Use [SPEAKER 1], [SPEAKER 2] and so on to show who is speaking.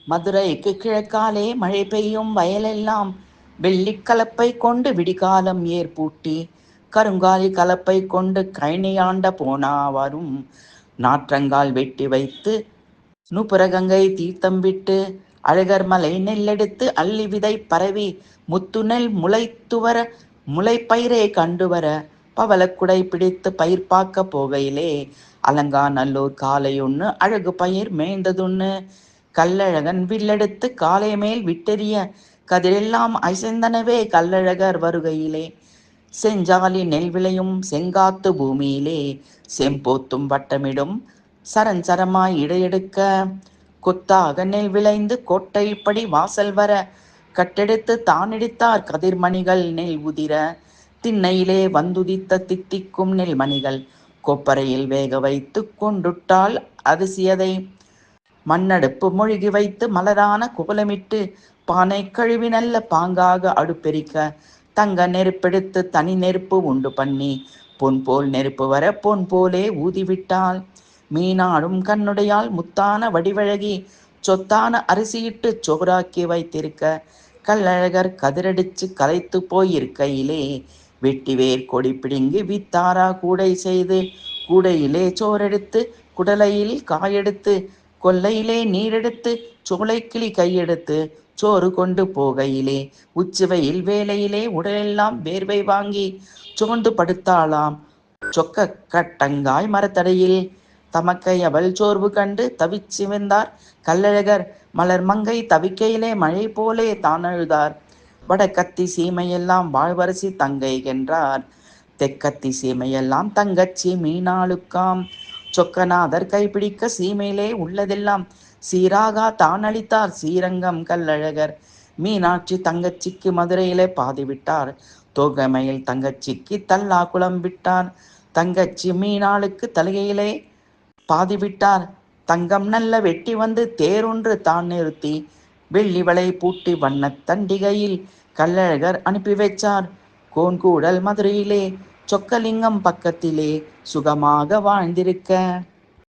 [SPEAKER 1] மதுரைக்கு கிழக்காலே மழை பெய்யும் வயலெல்லாம் வெள்ளிக் கலப்பை கொண்டு விடிகாலம் ஏற்பூட்டி கருங்காலி கலப்பை கொண்டு கழனியாண்ட போனா வரும். நாற்றங்கால் வெட்டி வைத்து நுபுரகங்கை தீர்த்தம் விட்டு அழகர் மலை நெல்லெடுத்து அள்ளி விதை பரவி முத்து நெல் முளைத்துவர முளைப்பயிரை கண்டுவர பவளக்குடை பிடித்து பயிர் பார்க்க போகையிலே அலங்காநல்லூர் காலையொன்னு அழகு பயிர் மேய்ந்ததுன்னு கல்லழகன் வில்லெடுத்து காலை மேல் விட்டெறிய கதிரெல்லாம் அசைந்தனவே கல்லழகர் வருகையிலே. செஞ்சாலி நெல் விளையும் செங்காத்து பூமியிலே செம்போத்தும் வட்டமிடும் சரஞ்சரமாய் இடையெடுக்க கொத்தாக நெல் விளைந்து கோட்டைப்படி வாசல் வர கட்டெடுத்து தானிடித்தார் கதிர்மணிகள் நெல் உதிர. திண்ணையிலே வந்துதித்த தித்திக்கும் நெல்மணிகள் கொப்பரையில் வேக வைத்து கொண்டுட்டால் அரிசியதை மண்ணடுப்பு மொழிகி வைத்து மலரான குவலமிட்டு பானை கழுவி நல்ல பாங்காக அடுப்பெரிக்க தங்க நெருப்பெடுத்து தனி நெருப்பு உண்டு பண்ணி பொன் போல் நெருப்பு வர பொன் போலே ஊதிவிட்டாள். மீனாடும் கண்ணுடையால் முத்தான வடிவழகி சொத்தான அரிசியிட்டு சோறாக்கி வைத்திருக்க கல்லழகர் கதிரடிச்சு கலைத்து போயிருக்கையிலே வெட்டிவேர் கொடி பிடுங்கி வித்தாரா கூடை செய்து கூடையிலே சோறெடுத்து குடலையில் காயெடுத்து கொல்லையிலே நீரெடுத்து சோலைக்கிளி கையெடுத்து சோறு கொண்டு போகையிலே உச்சிவையில் வேலையிலே உடலெல்லாம் வேர்வை வாங்கி சோர்ந்து படுத்தாளாம் சொக்க கட்டங்காய் மரத்தடையில். தமக்கை அவள் சோர்வு கண்டு தவிச்சிவந்தார் கல்லழகர் மலர் மங்கை தவிக்கையிலே மழை போலே தான் அழுதார். வடக்கத்தி சீமையெல்லாம் வாழ்வரசி தங்கை என்றார், தெக்கத்தி சீமையெல்லாம் தங்கச்சி மீனாளுக்காம். சொக்கநாதர் கைப்பிடிக்க சீமையிலே உள்ளதெல்லாம் சீராகா தான் அளித்தார் ஸ்ரீரங்கம் கல்லழகர். மீனாட்சி தங்கச்சிக்கு மதுரையிலே பாதி விட்டார், தோகமையில் தங்கச்சிக்கு தல்லா குளம் விட்டார். தங்கச்சி மீனாளுக்கு தலையிலே பாதிவிட்டார், தங்கம் நல்ல வெட்டி வந்து தேரொன்று தான் நிறுத்தி வெள்ளி வளை பூட்டி வண்ணத் தண்டிகையில் கல்லழகர் அனுப்பி வைச்சார். கோன்கூடல் மதுரையிலே சொக்கலிங்கம் பக்கத்திலே சுகமாக வாழ்ந்திருக்க.